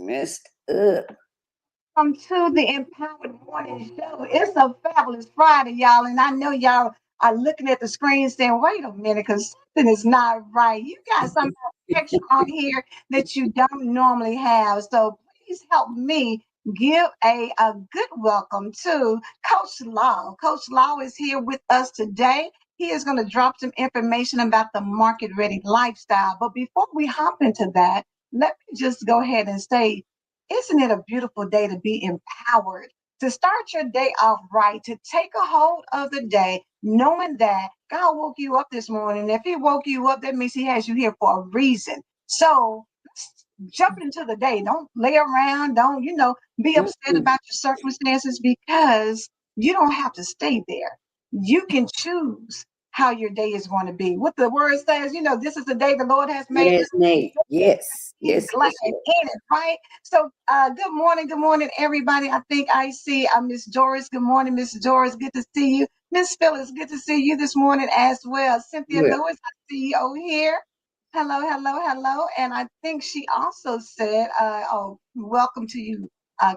Messed up. Welcome to the Empowered Morning Show. It's a fabulous Friday, y'all, and I know y'all are looking at the screen saying, "Wait a minute, because something is not right." You got something extra on here that you don't normally have, so please help me give a good welcome to Coach Law. Coach Law is here with us today. He is going to drop some information about the market ready lifestyle. But before we hop into that, let me just go ahead and say, isn't it a beautiful day to be empowered, to start your day off right, to take a hold of the day, knowing that God woke you up this morning? If He woke you up, that means He has you here for a reason. So let's jump into the day. Don't lay around. Don't, be upset about your circumstances, because you don't have to stay there. You can choose how your day is going to be. What the word says, this is the day the Lord has made. It is made. Yes. He's glad in it, right? So, good morning, everybody. I think I see Miss Doris. Good morning, Miss Doris. Good to see you. Miss Phyllis, good to see you this morning as well. Cynthia Lewis, I see you over here. Hello, hello, hello. And I think she also said, welcome to you,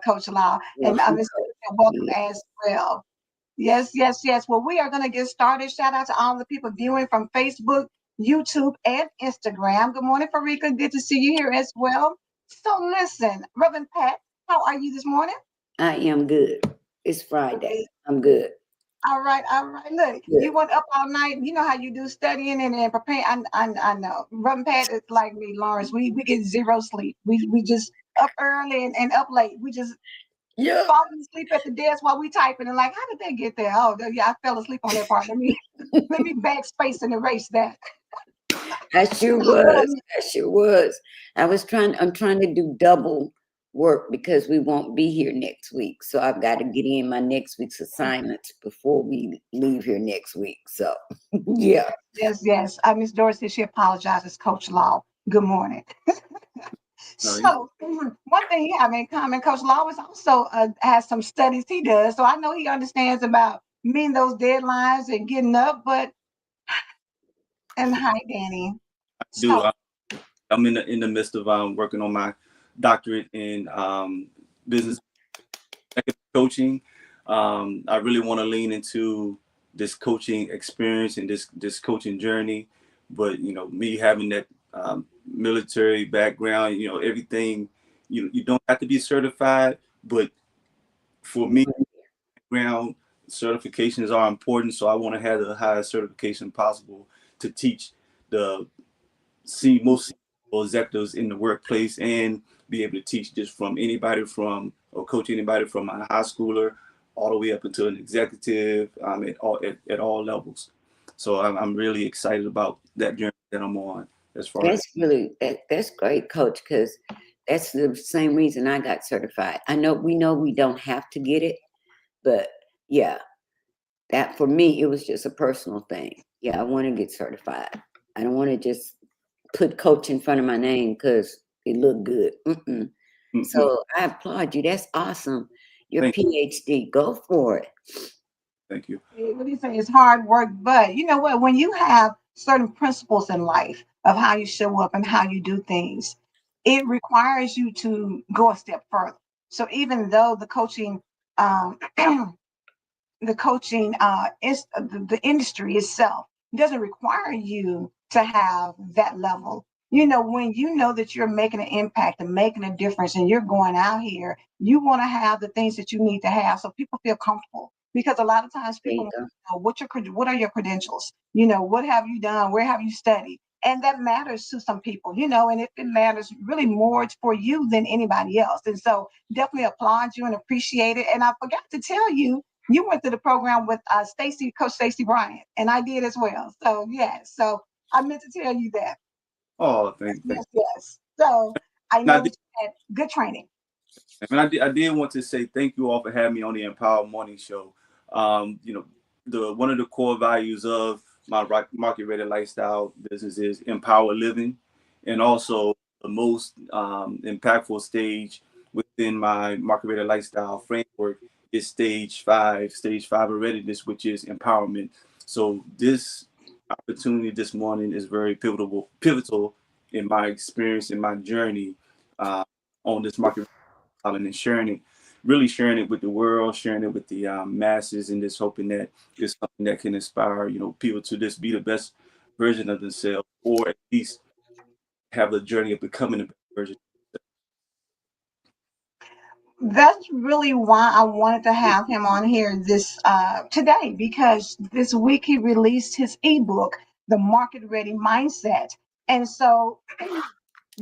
Coach Law. And Miss Cynthia, welcome as well. Yes, yes, yes. Well, we are going to get started. Shout out to all the people viewing from Facebook, YouTube, and Instagram. Good morning, Farika. Good to see you here as well. So listen, Reverend Pat, how are you this morning? I am good. It's Friday. I'm good. All right, all right. Look, you went up all night. You know how you do studying and preparing. I know. Reverend Pat is like me, Lawrence. We get zero sleep. We just up early and up late. We just falling asleep at the desk while we typing, and like, how did they get there? Oh, yeah, I fell asleep on that part. Let me backspace and erase that. I sure was. I'm trying to do double work because we won't be here next week. So I've got to get in my next week's assignments before we leave here next week. So yeah. Yes. Miss Doris said she apologizes, Coach Law. Good morning. So one thing you have in common, Coach Law is also has some studies he does. So I know he understands about meeting those deadlines and getting up, and hi, Danny. I do. I'm in the midst of working on my doctorate in business coaching. I really want to lean into this coaching experience and this coaching journey. But me having that military background, everything, you don't have to be certified, but for me, background certifications are important. So I want to have the highest certification possible to teach the most executives in the workplace, and be able to teach just from anybody or coach anybody from a high schooler all the way up until an executive at all levels. So I'm really excited about that journey that I'm on. That's great, Coach, because that's the same reason I got certified. We know we don't have to get it, but yeah, that for me, it was just a personal thing. Yeah, I want to get certified. I don't want to just put coach in front of my name because it looked good. So I applaud you. That's awesome. Your PhD, go for it. Thank you. What do you say? It's hard work, but you know what? When you have certain principles in life of how you show up and how you do things, it requires you to go a step further. So even though um, the coaching is the industry itself doesn't require you to have that level. You know, when you know that you're making an impact and making a difference and you're going out here, you want to have the things that you need to have so people feel comfortable. Because a lot of times There people you want go. to know what are your credentials? You know, what have you done? Where have you studied? And that matters to some people, you know, and it matters really more for you than anybody else. And so definitely applaud you and appreciate it. And I forgot to tell you, you went through the program with Coach Stacy Bryant, and I did as well. So yes, so I meant to tell you that. Oh, Yes, thank yes, yes. So I you. know that you had good training. And I did want to say thank you all for having me on the Empower Morning Show. You know, the one of the core values of my market ready lifestyle business is empower living, and also the most impactful stage within my market ready lifestyle framework is stage five of readiness, which is empowerment. So this opportunity this morning is very pivotal in my experience in my journey uh, on this market and sharing it, really sharing it with the world, sharing it with the masses, and just hoping that it's something that can inspire, you know, people to just be the best version of themselves, or at least have the journey of becoming the best version. That's really why I wanted to have him on here this today, because this week he released his ebook, The Market Ready Mindset. And so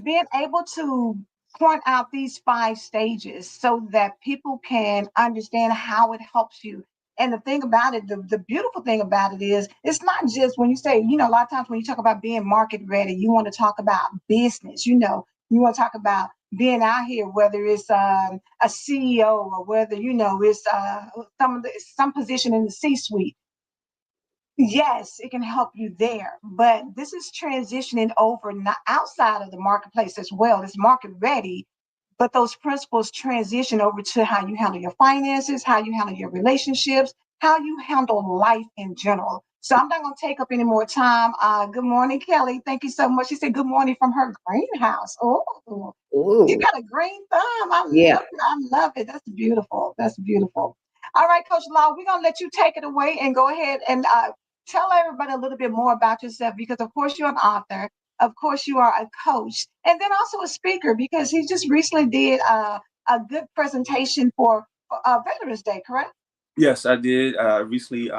being able to point out these 5 stages so that people can understand how it helps you. And the thing about it, the beautiful thing about it is, it's not just when you say, you know, a lot of times when you talk about being market ready, you want to talk about business, you know, you want to talk about being out here, whether it's a CEO or whether, you know, it's some position in the C suite. Yes, it can help you there, but this is transitioning over not outside of the marketplace as well. It's market ready, but those principles transition over to how you handle your finances, how you handle your relationships, how you handle life in general. So I'm not going to take up any more time. Good morning, Kelly. Thank you so much. She said good morning from her greenhouse. Oh, you Ooh, got a green thumb. I yeah. love it. I love it. That's beautiful. That's beautiful. All right, Coach Law, we're gonna let you take it away and go ahead and tell everybody a little bit more about yourself, because of course you're an author, of course you are a coach, and then also a speaker, because he just recently did a good presentation for Veterans Day, correct? Yes, I did. I recently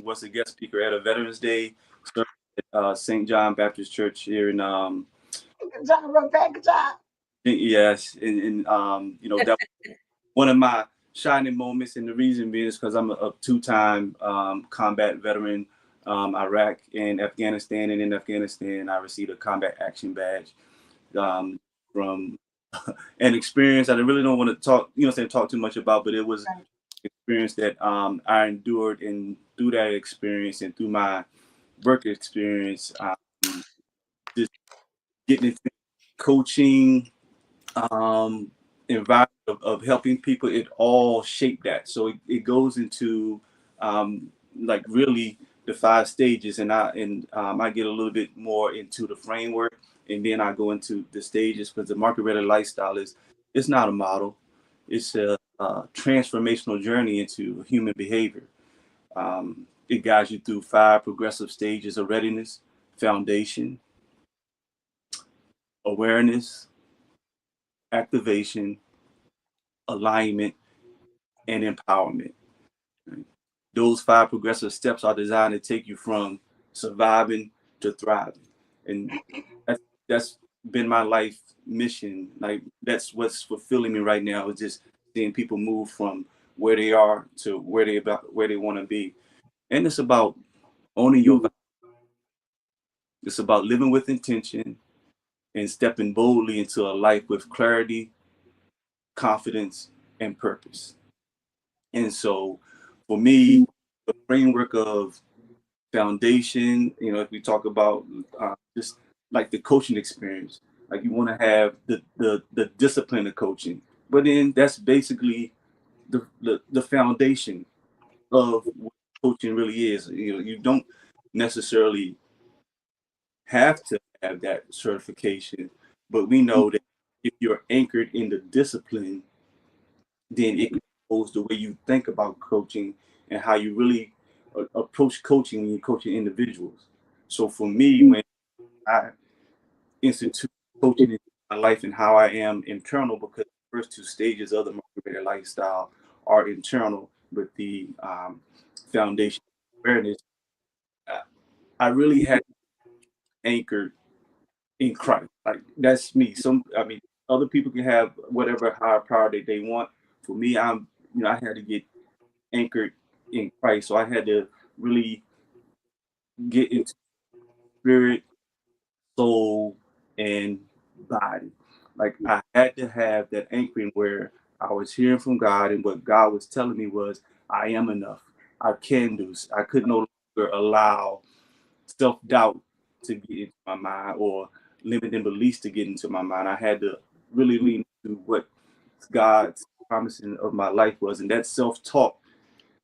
was a guest speaker at a Veterans Day service at St. John Baptist Church here in Good job, Rebecca. Good job. yes, and you know, that one of my shining moments, and the reason being is because I'm a two-time combat veteran, Iraq and Afghanistan, and in Afghanistan I received a combat action badge um, from an experience that I really don't want to talk, you know, say talk too much about, but it was Right. an experience that I endured, and through that experience and through my work experience, just getting into coaching, um, environment of helping people, it all shaped that. So it goes into like really the 5 stages, and I get a little bit more into the framework, and then I go into the stages, because the market ready lifestyle is, it's not a model, it's a transformational journey into human behavior. It guides you through 5 progressive stages of readiness: foundation, awareness, activation, alignment, and empowerment. Right? Those 5 progressive steps are designed to take you from surviving to thriving. And that's been my life mission. Like, that's what's fulfilling me right now, is just seeing people move from where they are to where they want to be. And it's about owning your value. It's about living with intention and stepping boldly into a life with clarity, confidence, and purpose. And so for me, the framework of foundation, you know, if we talk about just like the coaching experience, like you want to have the discipline of coaching, but then that's basically the foundation of what coaching really is. You know, you don't necessarily have to have that certification, but we know that if you're anchored in the discipline, then it goes the way you think about coaching and how you really approach coaching when you're coaching individuals. So for me, when I institute coaching in my life and how I am internal, because the first two stages of the motivated lifestyle are internal, but the foundation awareness, I, I really had anchored in Christ. Like that's me. I mean, other people can have whatever higher power that they want. For me, I had to get anchored in Christ. So I had to really get into spirit, soul, and body. Like I had to have that anchoring where I was hearing from God, and what God was telling me was, I am enough. I can do. I could no longer allow self-doubt to get into my mind or limiting beliefs to get into my mind. I had to really lean into what God's promising of my life was. And that self-talk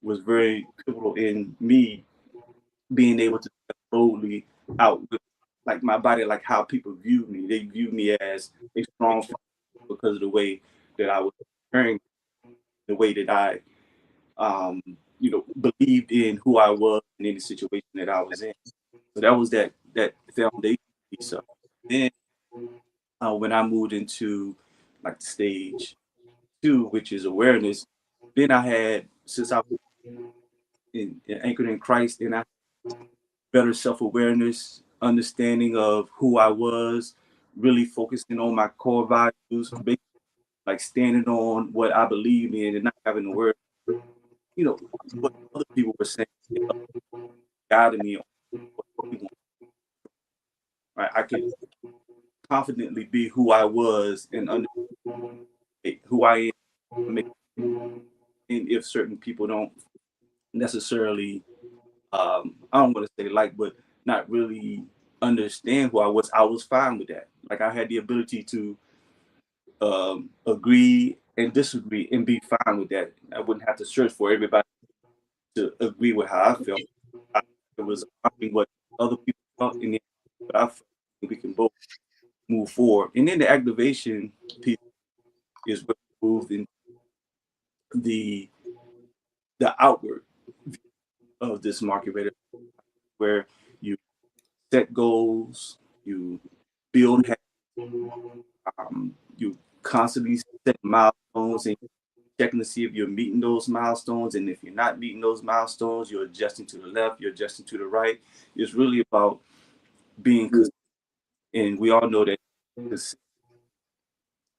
was very pivotal in me being able to step boldly out with like my body, like how people view me. They view me as a strong fighter because of the way that I was preparing, the way that I believed in who I was in any situation that I was in. So that was that foundation piece of it. Then when I moved into like stage 2, which is awareness, then I had, since I was anchored in Christ, then I had better self-awareness, understanding of who I was, really focusing on my core values, basically like standing on what I believe in and not having to worry, what other people were saying, guiding me on what they want. Right? I could confidently be who I was and understand who I am, and if certain people don't necessarily, I don't want to say like, but not really understand who I was fine with that. Like I had the ability to agree and disagree and be fine with that. I wouldn't have to search for everybody to agree with how I felt. It was honoring what other people felt, and then what I felt, and we can both move forward. And then the activation piece is what moved in the outward of this market rate, where you set goals, you build habits, you constantly set milestones and checking to see if you're meeting those milestones. And if you're not meeting those milestones, you're adjusting to the left, you're adjusting to the right. It's really about being consistent. And we all know that this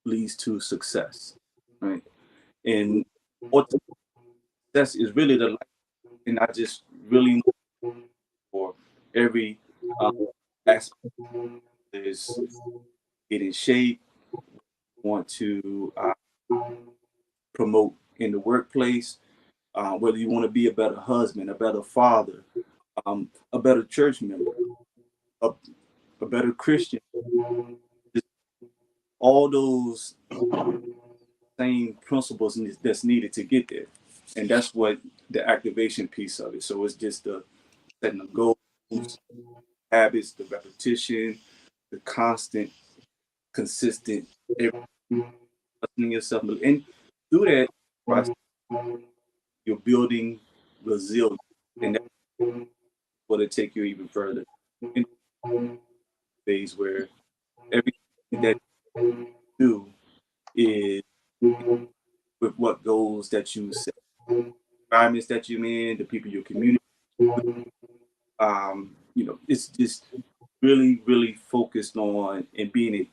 leads to success, right? And what success is really the life. And I just really for every aspect is get in shape, want to promote in the workplace, whether you want to be a better husband, a better father, a better church member, a, a better Christian, just all those same principles that's needed to get there. And that's what the activation piece of it. So it's just the setting the goals, habits, the repetition, the constant, consistent, trusting yourself. And through that process, you're building resilience. And that's what will take you even further in phase where everything that you do is with what goals that you set, environments that you're in, the people you communicate with. It's just really, really focused on and being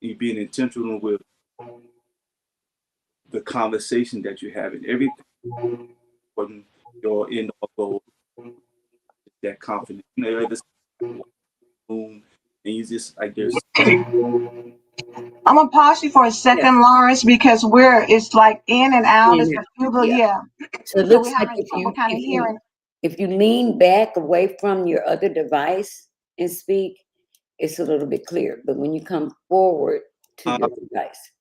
intentional with the conversation that you have and everything from your end all goal, that confidence. This boom, and you just like there's I'm gonna pause you for a Yeah. second, Lawrence, because it's like in and out. It's a few, Yeah. yeah. So it So we're looks like having trouble kind of hearing. if you lean back away from your other device and speak, it's a little bit clear. But when you come forward to your device,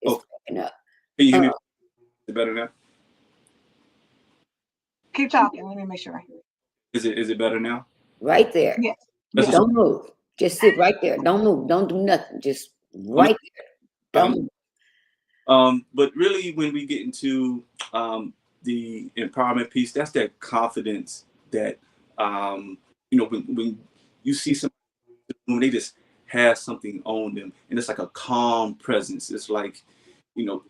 it's okay. breaking up. Can you hear me? Uh, Is it better now? Keep talking. Let me make sure. Is it better now? right there. Yes. That's Yeah. a, Don't move. Just sit right there. Don't move. Don't do nothing. Just I'm, right there. I'm, Don't move. but really, when we get into the empowerment piece, that's that confidence that when you see somebody when they just have something on them, and it's like a calm presence. It's like, you know,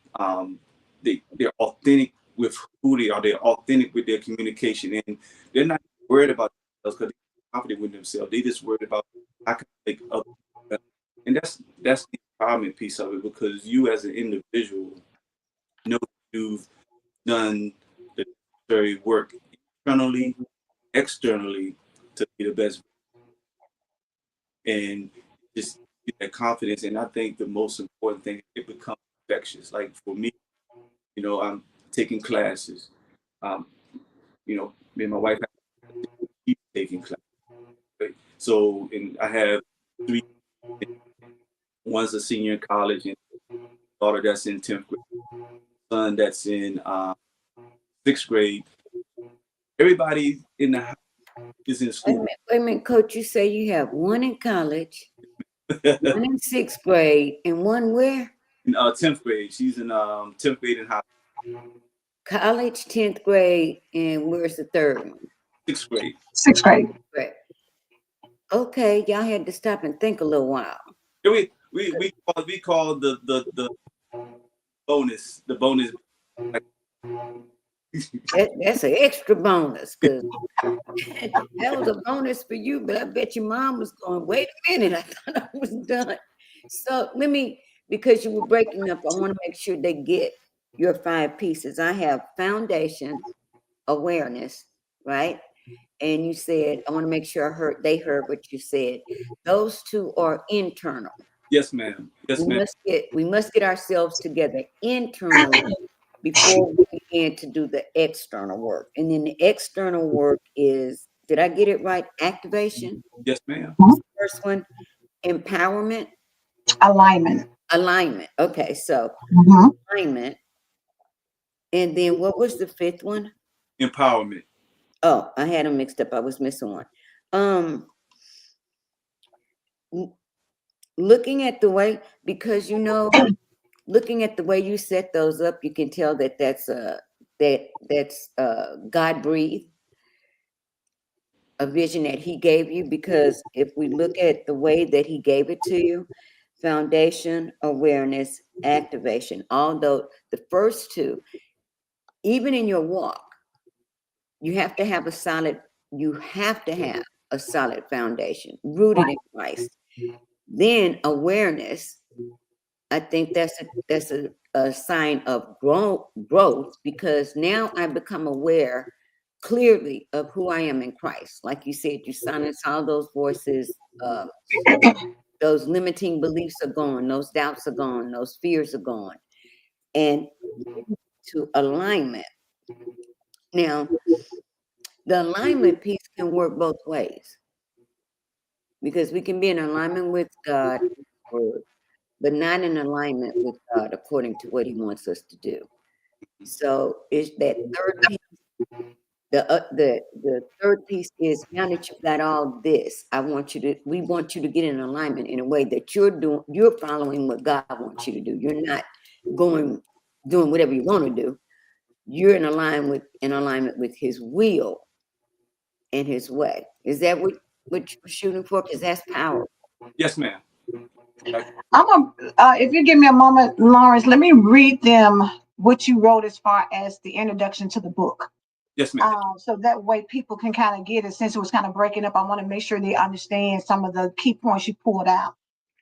they're authentic with who they are. They're authentic with their communication, and they're not worried about themselves because they're confident with themselves. They just worried about how can I make others better. And that's the empowerment piece of it, because you as an individual know you've done the necessary work internally, externally, to be the best, and just get that confidence. And I think the most important thing, it becomes infectious. Like for me, I'm taking classes. Um, me and my wife have to keep taking classes. Right? So, and I have three. One's a senior in college, and daughter that's in 10th grade, son that's in 6th grade. Everybody in the house is in school. Wait a minute, Coach. You say you have one in college, one in 6th grade, and one where? In 10th grade, she's in 10th grade in high College, 10th grade, and where's the third one? 6th grade. Sixth grade. Right. Okay, y'all had to stop and think a little while. Yeah, we call the bonus like, That's an extra bonus, because that was a bonus for you, but I bet your mom was going, wait a minute, I thought I was done. So because you were breaking up, I want to make sure they get your 5 pieces. I have foundation, awareness, right? And you said, I want to make sure they heard what you said. Those 2 are internal. yes, ma'am. Yes, ma'am. We must get ourselves together internally before we begin to do the external work. And then the external work is, did I get it right? Activation. Yes, ma'am. First one, empowerment, Alignment. alignment. Okay, so Mhm. alignment. And then what was the 5th one? Empowerment. Oh, I had them mixed up. I was missing one. Looking at the way, because looking at the way you set those up, you can tell that that's God breathed, a vision that He gave you. Because if we look at the way that He gave it to you, foundation, awareness, activation, although the first 2, even in your walk, you have to have a solid foundation rooted in Christ. Then awareness, I think that's a sign of growth, because now I become aware clearly of who I am in Christ. Like you said, you silence all those voices, those limiting beliefs are gone, those doubts are gone, those fears are gone, and to alignment. Now, the alignment piece can work both ways, because we can be in alignment with God, but not in alignment with God according to what He wants us to do. So it's that third piece. The third piece is, now that you've got all this, we want you to get in alignment in a way that you're following what God wants you to do. You're not doing whatever you want to do. You're in alignment with His will and His way. Is that what you're shooting for? Because that's power. Yes, ma'am. If you give me a moment, Lawrence, let me read them what you wrote as far as the introduction to the book. Yes, ma'am. So that way people can kind of get it. Since it was kind of breaking up, I want to make sure they understand some of the key points you pulled out.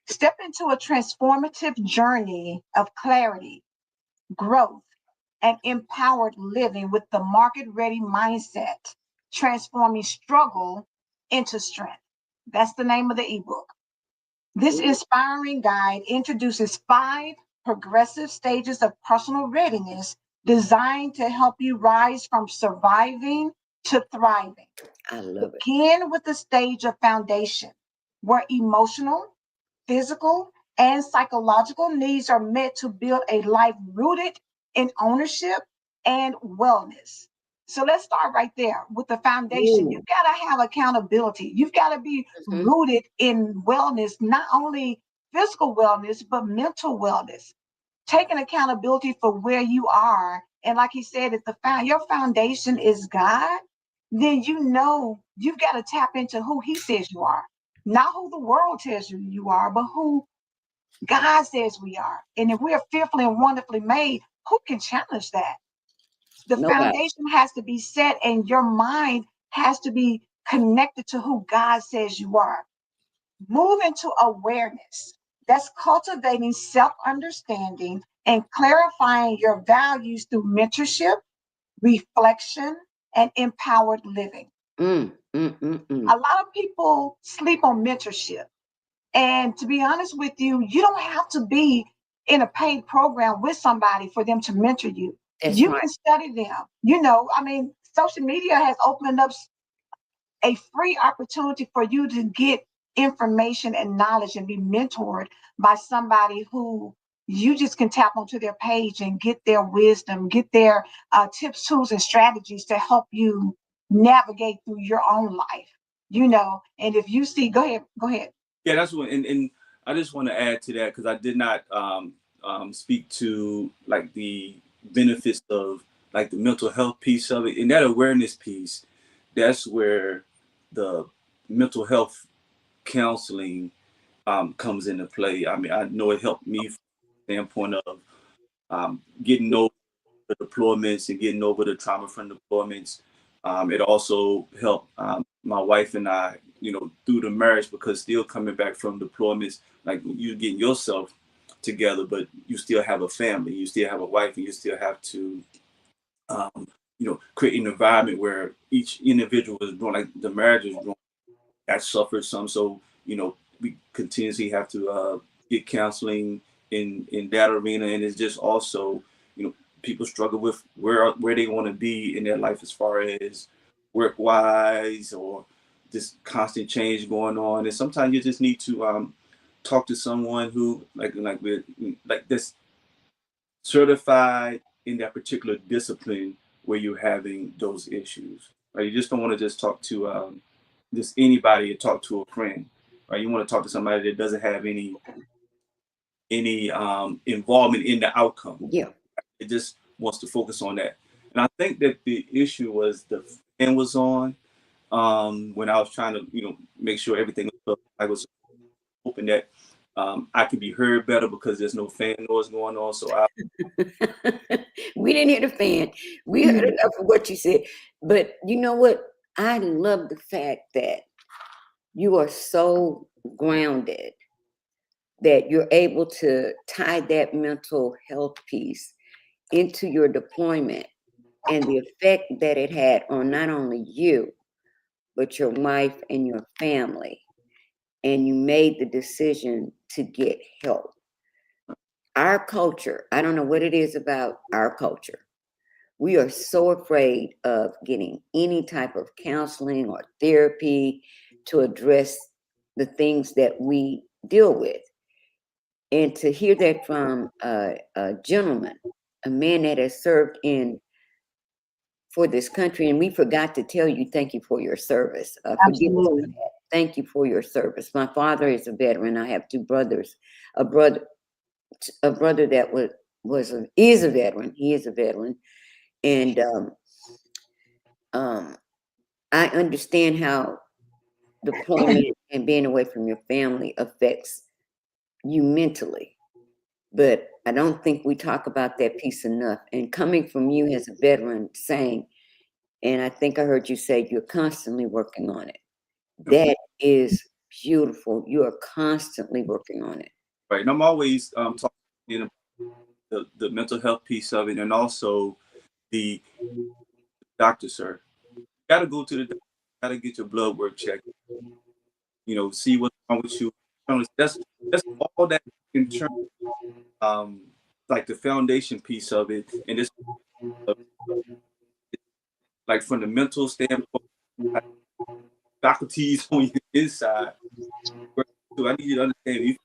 Step into a transformative journey of clarity, growth, and empowered living with the market ready mindset, transforming struggle into strength. That's the name of the ebook. This inspiring guide introduces 5 progressive stages of personal readiness designed to help you rise from surviving to thriving. I love it. Begin with the stage of foundation, where emotional, physical, and psychological needs are met to build a life rooted in ownership and wellness. So let's start right there with the foundation. Ooh. You've got to have accountability. You've got to be Mhm. rooted in wellness, not only physical wellness, but mental wellness. Taking accountability for where you are. And like he said, if your foundation is God, then you know you've got to tap into who he says you are. Not who the world tells you are, but who God says we are. And if we're fearfully and wonderfully made, who can challenge that? The Nobody. foundation has to be set, and your mind has to be connected to who God says you are. Move into awareness. That's cultivating self understanding and clarifying your values through mentorship, reflection, and empowered living. Mm, mm, mm, A mm. lot of people sleep on mentorship. And to be honest with you, you don't have to be in a paid program with somebody for them to mentor you. That's You right. can study them. You know, I mean, social media has opened up a free opportunity for you to get information and knowledge and be mentored by somebody who you just can tap onto their page and get their wisdom, get their tips, tools, and strategies to help you navigate through your own life. You know, and if you see, go ahead. Yeah, that's what, and I just want to add to that because I did not speak to like the benefits of like the mental health piece of it and that awareness piece. That's where the mental health counseling comes into play. I mean, I know it helped me from the standpoint of getting over the deployments and getting over the trauma from deployments. It also helped my wife and I, through the marriage because still coming back from deployments, like you getting yourself together, but you still have a family, you still have a wife, and you still have to, create an environment where each individual is growing, like the marriage is growing. That suffers some, so we continuously have to get counseling in that arena, and it's just also people struggle with where they want to be in their life as far as work wise or just constant change going on, and sometimes you just need to talk to someone who like this certified in that particular discipline where you're having those issues. Right? You just don't want to just talk to just anybody or talk to a friend. Right? You want to talk to somebody that doesn't have any involvement in the outcome. Yeah. It just wants to focus on that. And I think that the issue was the fan was on when I was trying to make sure everything was. I was hoping that I could be heard better because there's no fan noise going on. So We didn't hear the fan. We heard enough of what you said. But you know what? I love the fact that you are so grounded that you're able to tie that mental health piece into your deployment and the effect that it had on not only you, but your wife and your family. And you made the decision to get help. Our culture, I don't know what it is about our culture. We are so afraid of getting any type of counseling or therapy to address the things that we deal with. And to hear that from a gentleman, a man that has served in for this country, and we forgot to tell you, thank you for your service. Forgive us for Absolutely. that. Thank you for your service. My father is a veteran. I have two brothers. A brother that is a veteran. He is a veteran, and I understand how deployment and being away from your family affects you mentally. But I don't think we talk about that piece enough. And coming from you as a veteran saying, and I think I heard you say you're constantly working on it. That is beautiful. You are constantly working on it. right, and I'm always talking the mental health piece of it, and also the doctor, sir. You got to go to the doctor. Got to get your blood work checked. See what's wrong with you. That's all that in terms um like the foundation piece of it, and this like from the mental standpoint, like, faculties on your inside. So I need you to understand if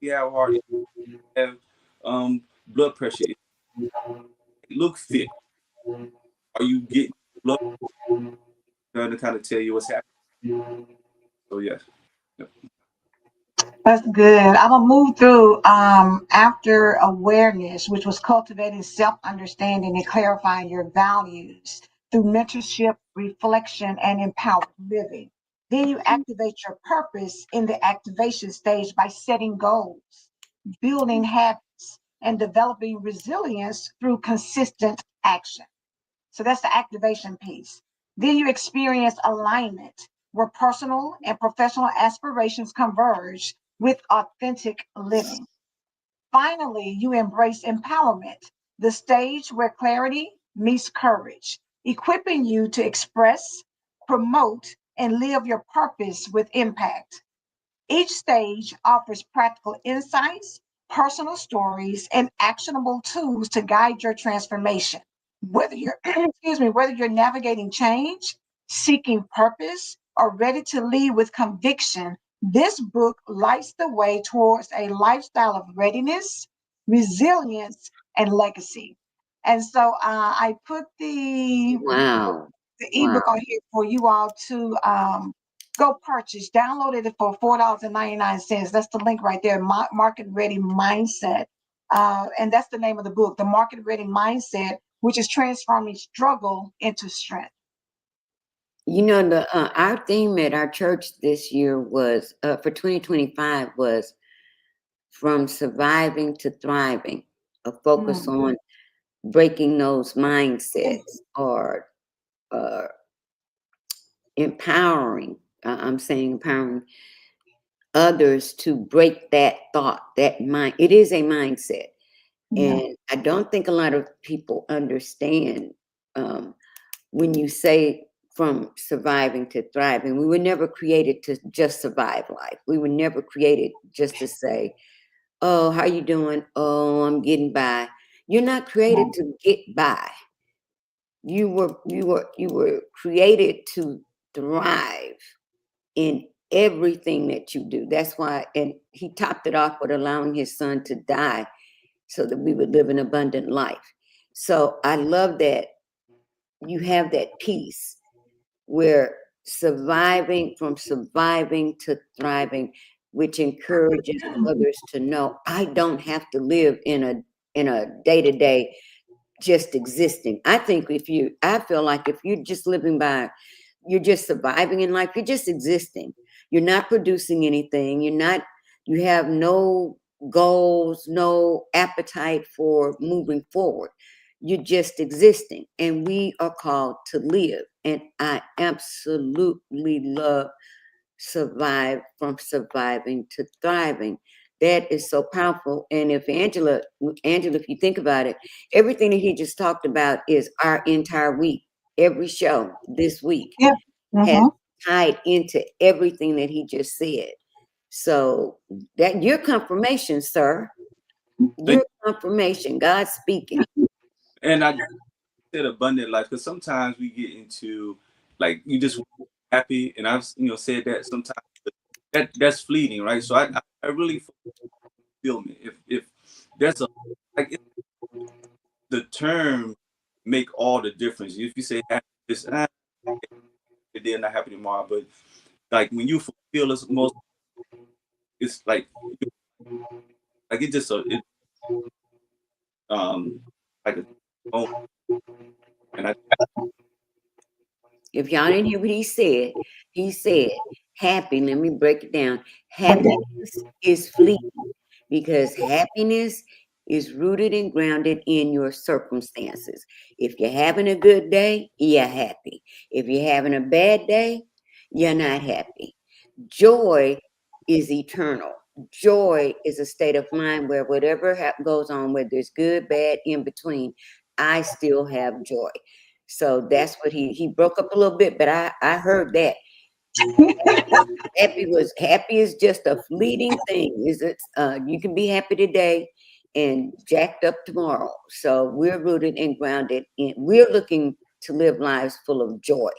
you have heart, if you have blood pressure, if you look fit, Are you getting love to kind of tell you what's happening? So yes. Yep. That's good. I'm gonna move through after awareness, which was cultivating self-understanding and clarifying your values through mentorship, reflection, and empowered living. Then you activate your purpose in the activation stage by setting goals, building habits, and developing resilience through consistent action. So that's the activation piece. Then you experience alignment, where personal and professional aspirations converge with authentic living. Finally, you embrace empowerment, the stage where clarity meets courage, equipping you to express, promote, and live your purpose with impact. Each stage offers practical insights, personal stories, and actionable tools to guide your transformation. Whether you're excuse me, whether you're navigating change, seeking purpose, or ready to lead with conviction, this book lights the way towards a lifestyle of readiness, resilience, and legacy. And so I put Wow. the Wow. ebook on here for you all to go purchase. Downloaded it for $4.99. That's the link right there. Market Ready Mindset, and that's the name of the book, The Market Ready Mindset, which is transforming struggle into strength. You know, the our theme at our church this year was for 2025 was from surviving to thriving, a focus Mm. on breaking those mindsets or uh, empowering. I'm saying empowering others to break that thought, that mind. It is a mindset. Yeah. And I don't think a lot of people understand um, when you say from surviving to thriving. We were never created to just survive life. We were never created just to say, "Oh, how you doing? Oh, I'm getting by." You're not created to get by. You were created to thrive in everything that you do. That's why, and he topped it off with allowing his son to die so that we would live an abundant life. So I love that you have that peace where surviving to thriving, which encourages others to know I don't have to live in a day-to-day just existing. I feel like if you're just living by, you're just surviving in life, you're just existing. You're not producing anything. You have no goals, no appetite for moving forward. You're just existing. And we are called to live. And I absolutely love from surviving to thriving. That is so powerful. And if Angela, if you think about it, everything that he just talked about is our entire week. Every show this week Yep. has Mm-hmm. tied into everything that he just said. So that your confirmation, sir, Thank your confirmation, God speaking. And I said abundant life because sometimes we get into like you just happy, and I've said that sometimes that's fleeting, right? So I really feel me if there's a like the term make all the difference. If you say happy, it's today not happy tomorrow, but like when you fulfill us most, it's like it just it um like a oh, and I If y'all didn't hear what he said, happy, let me break it down. Happiness is fleeting because happiness is rooted and grounded in your circumstances. If you're having a good day, you're happy. If you're having a bad day, you're not happy. Joy is eternal. Joy is a state of mind where whatever goes on, whether it's good, bad, in between, I still have joy. So that's what he broke up a little bit, but I heard that happy is just a fleeting thing. Is it? You can be happy today and jacked up tomorrow. So we're rooted and grounded in. We're looking to live lives full of joy.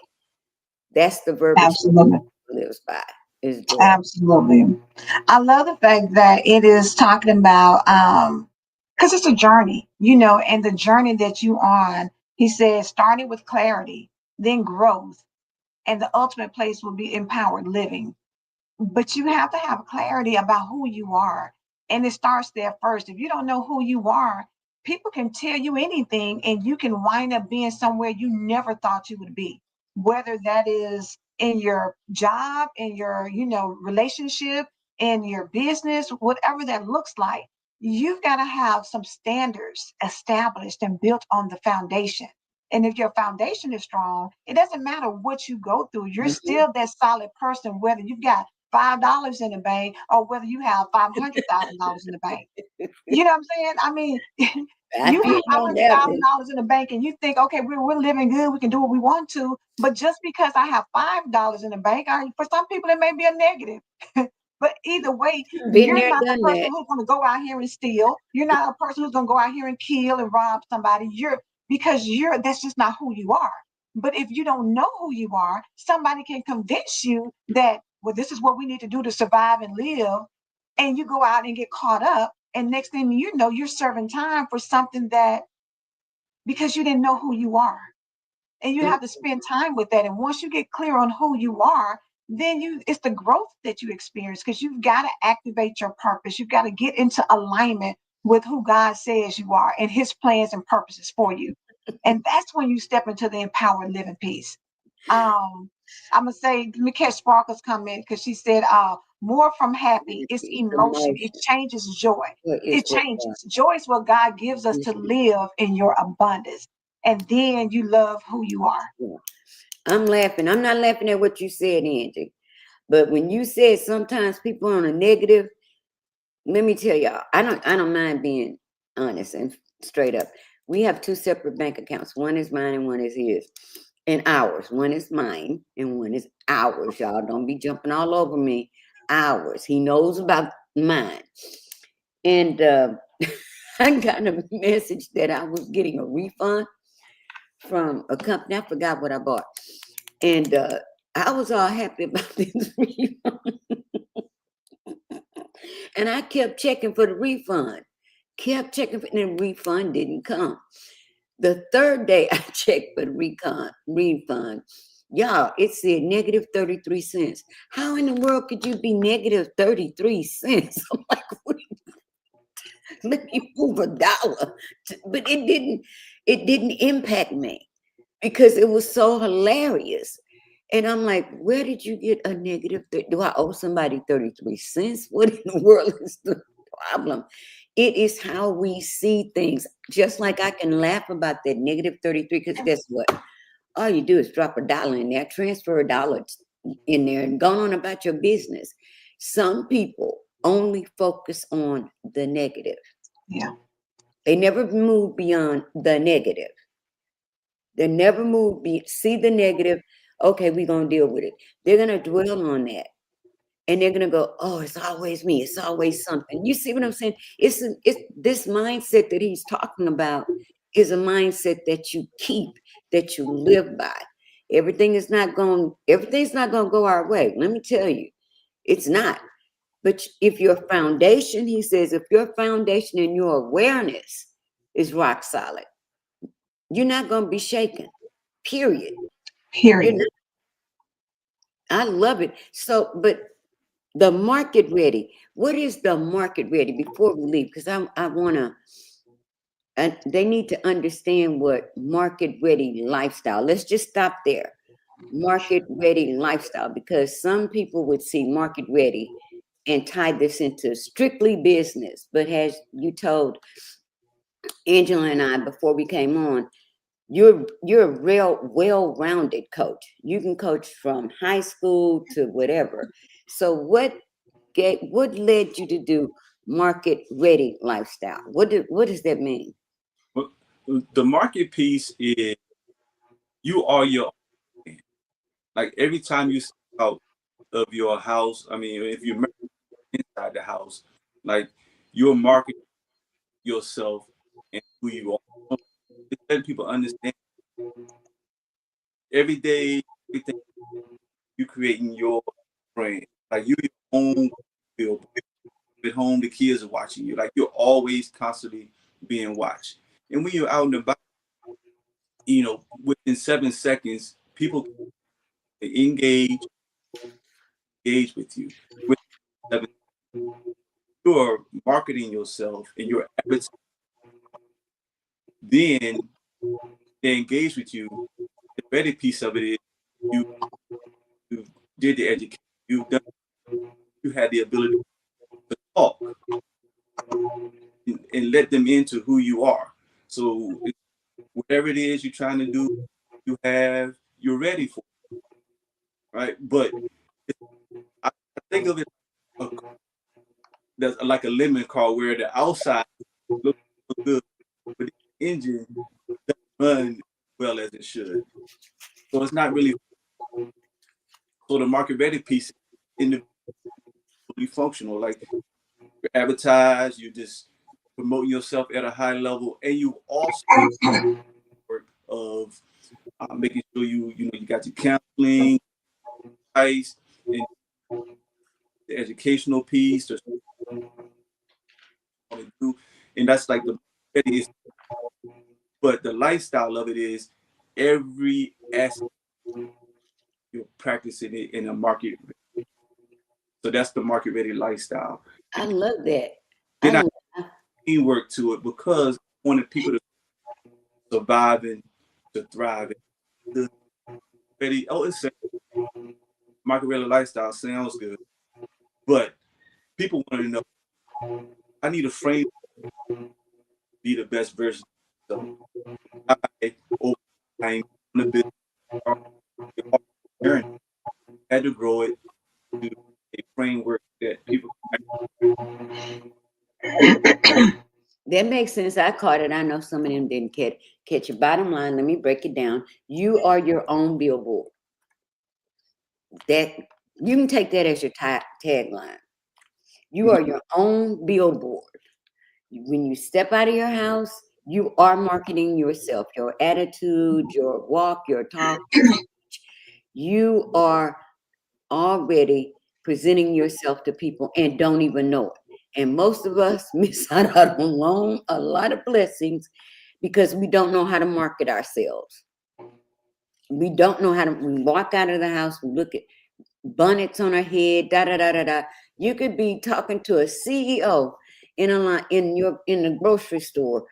That's the verbiage Absolutely. he lives by. Is joy. Absolutely. I love the fact that it is talking about because it's a journey, and the journey that you on He says, starting with clarity, then growth, and the ultimate place will be empowered living. But you have to have clarity about who you are. And it starts there first. If you don't know who you are, people can tell you anything and you can wind up being somewhere you never thought you would be. Whether that is in your job, in your, relationship, in your business, whatever that looks like, you've got to have some standards established and built on the foundation. And if your foundation is strong, it doesn't matter what you go through. You're Mhm. still that solid person, whether you've got $5 in the bank or whether you have $500,000 in the bank. You know what I'm saying? I mean, I you feel have you five on hundred that thousand one. dollars in the bank, and you think, okay, we're living good, we can do what we want to. But just because I have $5 in the bank, for some people it may be a negative. But either way, Been you're there, not the done person that. who's going to go out here and steal. You're not a person who's going to go out here and kill and rob somebody. You're that's just not who you are. But if you don't know who you are, somebody can convince you that, well, this is what we need to do to survive and live, and you go out and get caught up, and next thing you know, you're serving time for something that, because you didn't know who you are, and you Mm. have to spend time with that. And once you get clear on who you are, then it's the growth that you experience, because you've got to activate your purpose. You've got to get into alignment with who God says you are and his plans and purposes for you. And that's when you step into the empowered living piece. um I'm gonna say, let me catch Sparkle's comment, because she said, more from happy, it's Happy emotion, it emotion. changes joy. What is It what God? changes. Joy is what God gives us to Mhm. live in your abundance. And then you love who you are. Yeah. I'm laughing. I'm not laughing at what you said, Angie. But when you said sometimes people on a negative, let me tell y'all, I don't mind being honest and straight up. We have two separate bank accounts. One is mine and one is his. And ours. One is mine and one is ours. Y'all don't be jumping all over me. Ours. He knows about mine. And I got a message that I was getting a refund from a company. I forgot what I bought. And I was all happy about this refund. And I kept checking for the refund. Kept checking for, and the refund didn't come. The third day I checked for the refund. Y'all, it said negative 33 cents. How in the world could you be negative 33 cents? I'm like, let me move $1. But it didn't impact me because it was so hilarious. And I'm like, where did you get a negative? Do I owe somebody 33 cents? What in the world is the problem? It is how we see things. Just like I can laugh about that negative 33, because guess what? All you do is drop $1 in there, transfer $1 in there, and go on about your business. Some people only focus on the negative. Yeah. They never move beyond the negative. They never move, see the negative. Okay, we're going to deal with it. They're going to dwell on that. And they're going to go, oh, it's always me. It's always something. You see what I'm saying? It's this mindset that he's talking about is a mindset that you keep, that you live by. Everything's not going to go our way. Let me tell you, it's not. But if your foundation, he says, if your foundation and your awareness is rock solid, you're not going to be shaken. Period. You're Period. not. I love it. So, but the market ready. What is the market ready before we leave? Because I want to, and they need to understand what market ready lifestyle. Let's just stop there. Market ready lifestyle, because some people would see market ready and tie this into strictly business. But as you told Angela and I before we came on, you're a real well-rounded coach. You can coach from high school to whatever. So what led you to do market ready lifestyle? What does that mean? Well, the market piece is you are your own. Like every time you step out of your house, I mean, if you're inside the house, like you're marketing yourself and who you are. It's letting people understand every day, everything you creating your brand. Like you your own billboard. At home, the kids are watching you. Like you're always constantly being watched. And when you're out and about, in 7 seconds, people can engage with you. With 7, you're marketing yourself and your advertising, then they engage with you. The better piece of it is you, you did the education. You had the ability to talk and let them into who you are. So whatever it is you're trying to do, you're ready for it, right? But I think of it that's like a lemon car where the outside looks good, but the engine doesn't run well as it should. So it's not really, so the market ready piece is individually functional. Like you advertise, you just promoting yourself at a high level, and you also work of making sure you got your counseling, advice, and the educational piece to do, and that's like the is. But the lifestyle of it is every aspect you're practicing it in a market. So that's the market ready lifestyle. I love that. Then I I love, teamwork to it because I wanted people to survive and to thrive. The ready, oh, it's a market ready lifestyle sounds good, but people want to know. I need a frame to be the best version of myself. I over time on the business journey had to grow it to a framework that people. that makes sense. I caught it. I know some of them didn't catch it. Bottom line, let me break it down. You are your own billboard. That you can take that as your tagline. You are your own billboard. When you step out of your house, you are marketing yourself, your attitude, your walk, your talk, your speech. You are already presenting yourself to people and don't even know it. And most of us miss out on a lot of blessings because we don't know how to market ourselves. We don't know how to. We walk out of the house, we look at bonnets on her head, da da da da da. You could be talking to a CEO in a line in the grocery store,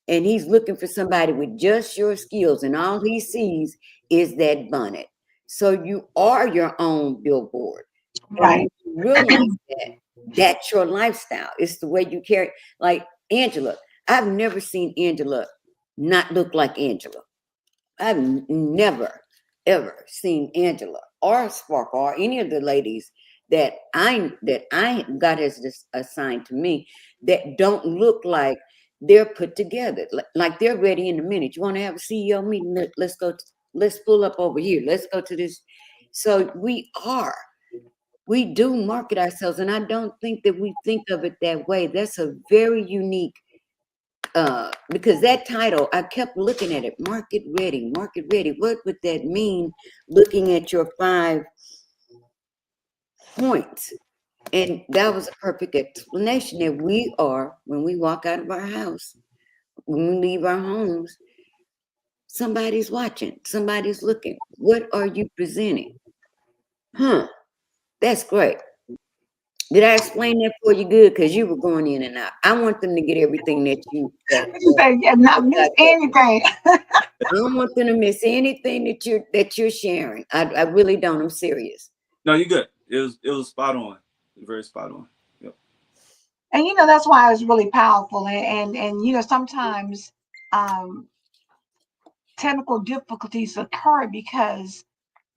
and he's looking for somebody with just your skills, and all he sees is that bonnet. So you are your own billboard, and when Right. you realize that, that's your lifestyle. It's the way you carry. Like Angela, I've never seen Angela not look like Angela. I've never ever seen Angela or Sparkle or any of the ladies that I God has just assigned to me that don't look like they're put together, like they're ready in a minute. You want to have a CEO meeting? Let's go. Let's pull up over here. Let's go to this. So we do market ourselves, and I don't think that we think of it that way. That's a very unique because that title, I kept looking at it, market ready, market ready. What would that mean? Looking at your 5 points. And that was a perfect explanation that we are, when we walk out of our house, when we leave our homes, somebody's watching, somebody's looking. What are you presenting? Huh, that's great. Did I explain that for you good? Because you were going in and out. I want them to get everything that you You say, yeah, not miss anything. I don't want them to miss anything that you're sharing. I really don't. I'm serious. No, you're good. It was spot on, very spot on. Yep. And that's why it's really powerful. And sometimes um, technical difficulties occur because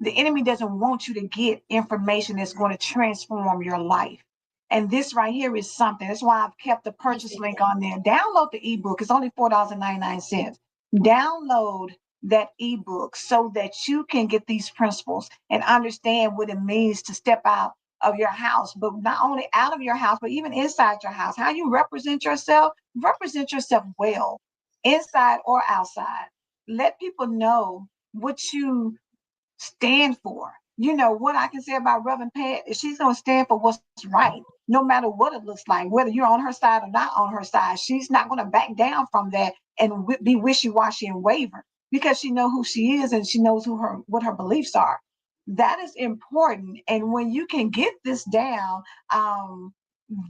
the enemy doesn't want you to get information that's going to transform your life. And this right here is something. That's why I've kept the purchase link on there. Download the ebook. It's only $4.99. Download that ebook so that you can get these principles and understand what it means to step out of your house, but not only out of your house, but even inside your house. How you represent yourself well, inside or outside. Let people know what you stand for. What I can say about Reverend Pat is she's going to stand for what's right, no matter what it looks like, whether you're on her side or not on her side. She's not going to back down from that and be wishy-washy and waver. because she knows who she is and she knows what her beliefs are. That is important. And when you can get this down,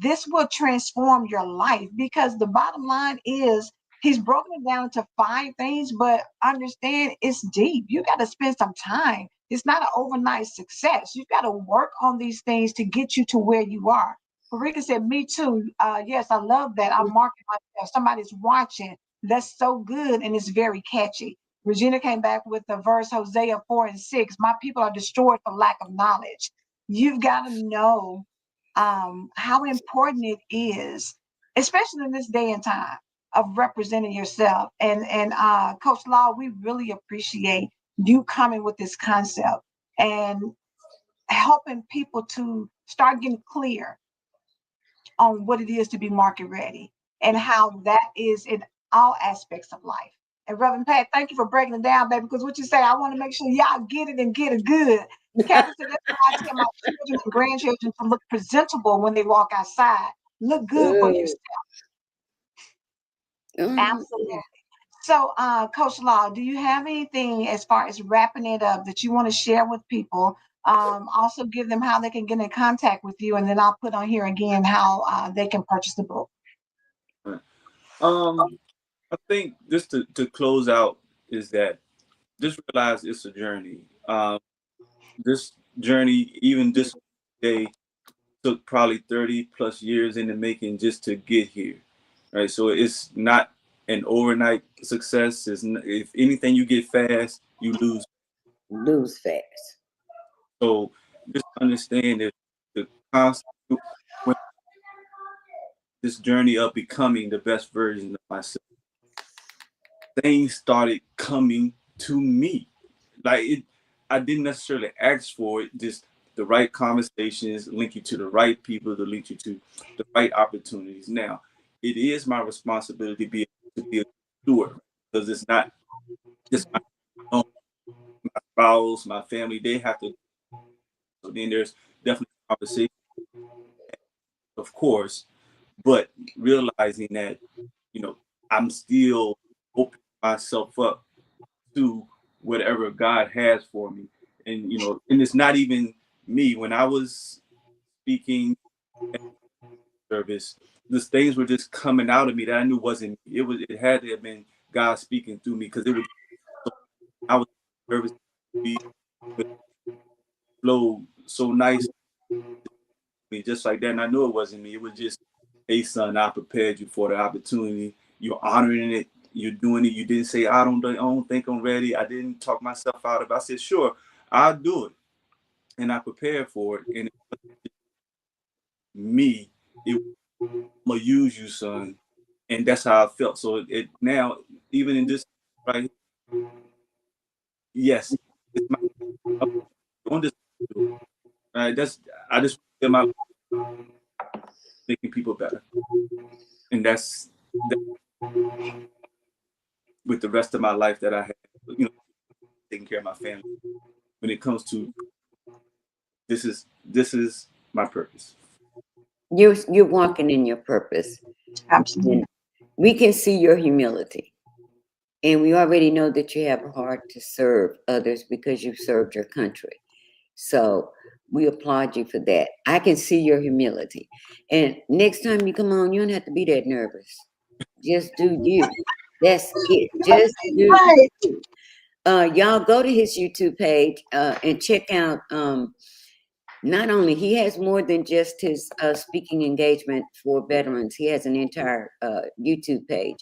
this will transform your life, because the bottom line is he's broken it down into 5 things, but understand it's deep. You got to spend some time. It's not an overnight success. You got to work on these things to get you to where you are. Rika said, "Me too." Yes, I love that. I'm marking myself. Somebody's watching. That's so good, and it's very catchy. Regina came back with the verse Hosea 4:6. My people are destroyed for lack of knowledge. You've got to know how important it is, especially in this day and time, of representing yourself. And Coach Law, we really appreciate you coming with this concept and helping people to start getting clear on what it is to be market ready and how that is in all aspects of life. And Reverend Pat, thank you for breaking it down, baby, because what you say, I want to make sure y'all get it and get it good. Kathy said, that's why I tell my children and grandchildren to look presentable when they walk outside. Look good for yourself. Absolutely. Yeah. So, Coach Law, do you have anything as far as wrapping it up that you want to share with people? Also give them how they can get in contact with you, and then I'll put on here again how they can purchase the book. Right. I think just to close out is that just realize it's a journey. This journey, even this day, took probably 30 plus years in the making just to get here. Right. So it's not an overnight success. If anything you get fast, you lose. Lose fast. So just understand that the constant when this journey of becoming the best version of myself, things started coming to me. Like I didn't necessarily ask for it, just the right conversations link you to the right people to link you to the right opportunities. Now, it is my responsibility to be a steward, because it's not just my own, my spouse, my family, they have to. So then there's definitely conversation, of course, but realizing that, you know, I'm still opening myself up to whatever God has for me. And, and it's not even me. When I was speaking at service, these things were just coming out of me that I knew wasn't me. It had to have been God speaking through me, because it was so, I was nervous to be, but it flowed so nice to me, just like that. And I knew it wasn't me. It was just, hey son, I prepared you for the opportunity. You're honoring it. You're doing it. You didn't say, I don't think I'm ready. I didn't talk myself out of it. I said, sure, I'll do it. And I prepared for it. And me, I'm gonna use you, son. And that's how I felt. So it now, even in this right here, yes, it's my I'm doing this. Right. I just feel my making people better. And that's that with the rest of my life that I have, taking care of my family. When it comes to this is my purpose. You're walking in your purpose. Absolutely. And we can see your humility. And we already know that you have a heart to serve others because you've served your country. So we applaud you for that. I can see your humility. And next time you come on, you don't have to be that nervous. Just do you. That's it. Just do Right. you. Y'all go to his YouTube page and check out. Not only he has more than just his speaking engagement for veterans. He has an entire YouTube page,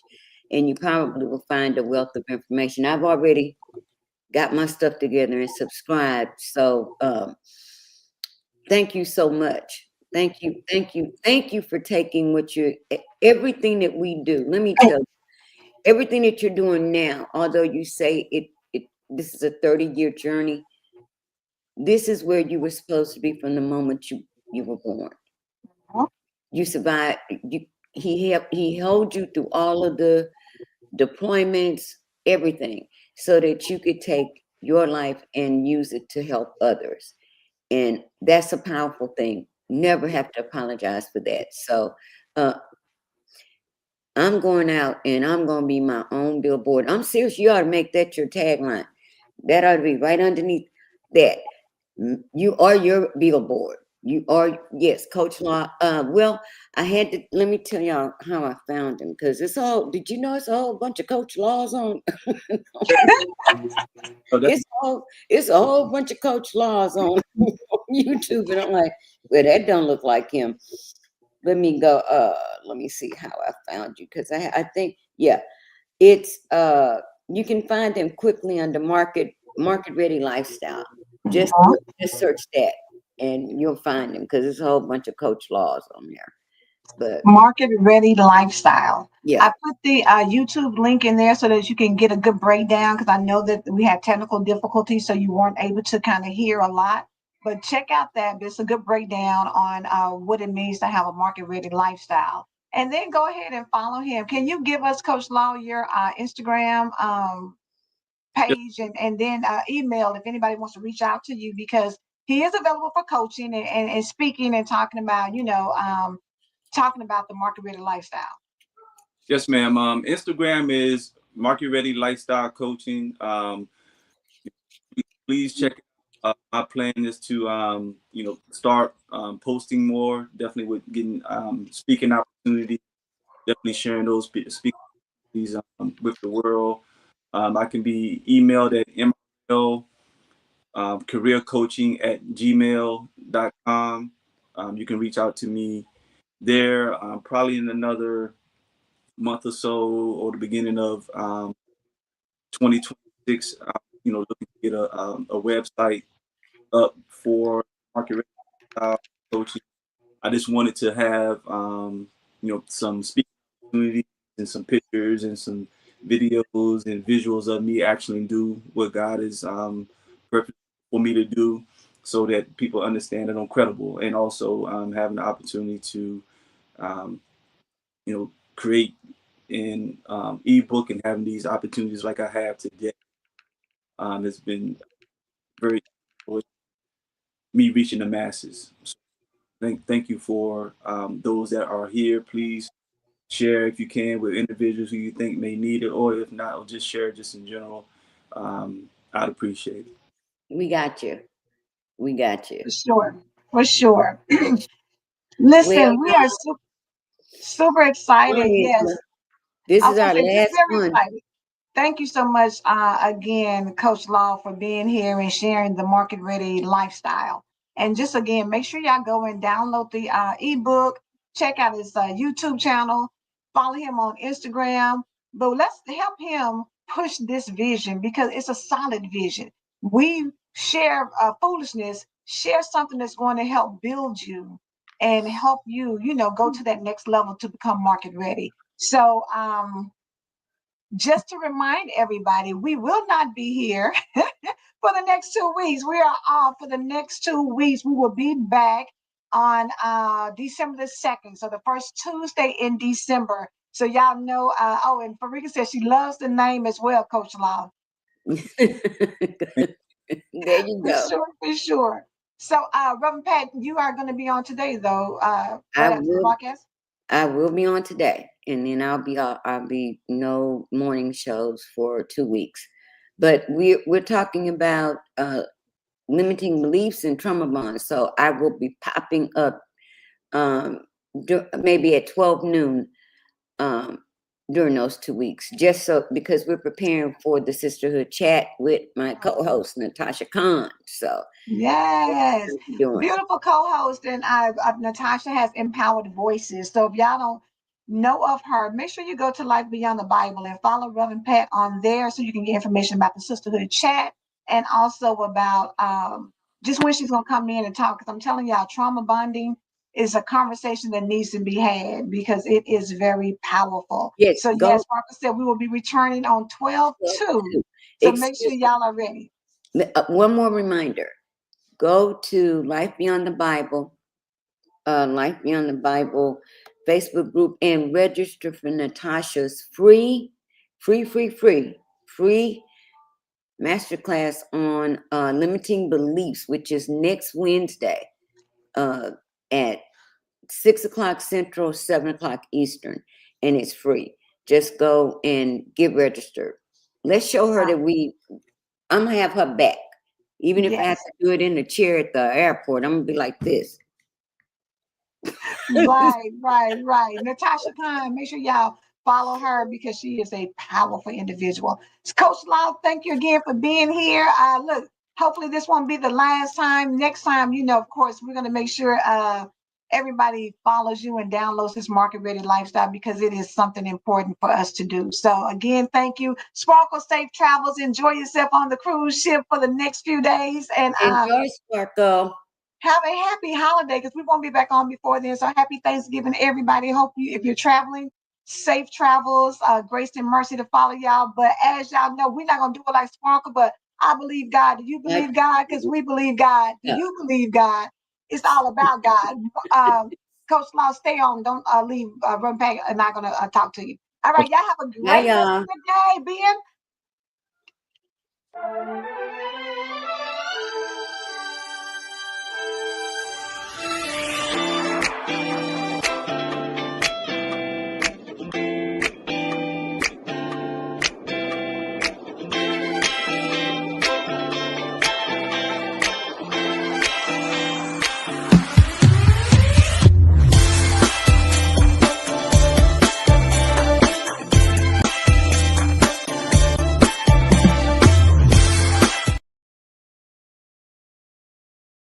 and you probably will find a wealth of information. I've already got my stuff together and subscribed. So thank you so much. Thank you for taking everything that we do. Let me tell you, everything that you're doing now, although you say this is a 30-year journey, this is where you were supposed to be from the moment you were born. You survived. He held you through all of the deployments, everything, so that you could take your life and use it to help others. And that's a powerful thing. Never have to apologize for that. So I'm going out and I'm going to be my own billboard. I'm serious. You ought to make that your tagline. That ought to be right underneath that. You are your billboard. You are, yes, Coach Law. Well, I had to, let me tell y'all how I found him, because it's all, did you know it's a whole bunch of Coach Laws on? So that's It's a whole bunch of Coach Laws on YouTube. And I'm like, well, that don't look like him. Let me go, let me see how I found you, because I think, yeah, it's you can find them quickly under market ready lifestyle. Just search that and you'll find them, because there's a whole bunch of Coach Laws on there. But Market Ready Lifestyle. yeah, I put the YouTube link in there so that you can get a good breakdown, because I know that we had technical difficulties, so you weren't able to kind of hear a lot. But check out that. It's a good breakdown on what it means to have a market ready lifestyle. And then go ahead and follow him. Can you give us, Coach Law, your Instagram just, page, and then email if anybody wants to reach out to you, because he is available for coaching and speaking and talking about, talking about the market ready lifestyle. yes, ma'am. Instagram is Market Ready Lifestyle Coaching. Please check it out. My plan is to start posting more. Definitely with getting speaking opportunities. Definitely sharing those speaking opportunities with the world. I can be emailed at ml careercoaching@gmail.com. You can reach out to me there. Probably in another month or so, or the beginning of 2026. Looking to get a website up for market style coaching. I just wanted to have some speaking opportunities and some pictures and some videos and visuals of me actually do what God is perfect for me to do, so that people understand that I'm credible, and also having the opportunity to um, create an ebook, and having these opportunities like I have today. Has been very me reaching the masses. So thank you for those that are here. Please share if you can with individuals who you think may need it, or if not, or just share just in general. I'd appreciate it. we got you. We got you. For sure. For sure. Well, Listen, we are super excited. funny, Yes. this I was is going our to say, just last very one. excited. Thank you so much again, Coach Law, for being here and sharing the market ready lifestyle. And just again, make sure y'all go and download the ebook, check out his YouTube channel, follow him on Instagram. But let's help him push this vision, because it's a solid vision. We share foolishness, share something that's going to help build you and help you, go to that next level to become market ready. So, just to remind everybody, we will not be here for the next 2 weeks. We are off for the next 2 weeks. We will be back on December the 2nd. So the first Tuesday in December. So y'all know, and Farika says she loves the name as well, Coach Law. There you For go. sure, for sure. So Reverend Pat, you are going to be on today though, I right after the will broadcast. I will be on today, and then I'll be no morning shows for 2 weeks. But we're talking about limiting beliefs and trauma bonds. So I will be popping up maybe at 12 noon um, during those 2 weeks, just so, because we're preparing for the sisterhood chat with my co-host Natasha Khan. So that's Yes, what we're doing. beautiful co-host, and Natasha has empowered voices. So if y'all don't know of her, make sure you go to Life Beyond the Bible and follow Reverend Pat on there, so you can get information about the sisterhood chat, and also about just when she's gonna come in and talk. Because I'm telling y'all, trauma bonding is a conversation that needs to be had, because it is very powerful. Yes, So go yes, like I said, we will be returning on 12/2. So make sure Excuse y'all are ready. one more reminder. Go to Life Beyond the Bible, Life Beyond the Bible Facebook group, and register for Natasha's free masterclass on limiting beliefs, which is next Wednesday at 6 o'clock Central, 7 o'clock Eastern. and it's free. Just go and get registered. Let's show her that I'm gonna have her back. Even if I have Yes. to do it in the chair at the airport, I'm gonna be like this. Right. Natasha Khan, make sure y'all follow her because she is a powerful individual. Coach Law, thank you again for being here. Look, hopefully this won't be the last time. Next time, of course, we're going to make sure everybody follows you and downloads this market ready lifestyle because it is something important for us to do. So again, thank you. Sparkle, safe travels. Enjoy yourself on the cruise ship for the next few days. And Enjoy, Sparkle. have a happy holiday because we won't be back on before then. So happy Thanksgiving to everybody. Hope if you're traveling, safe travels, grace and mercy to follow y'all. But as y'all know, we're not gonna do it like Sparkle, but I believe God. Do you believe God? Because we believe God. Do you believe God? It's all about God. Coach Law, stay on. Don't leave. Run back. I'm not gonna talk to you. All right, y'all have a great rest of the day, Ben.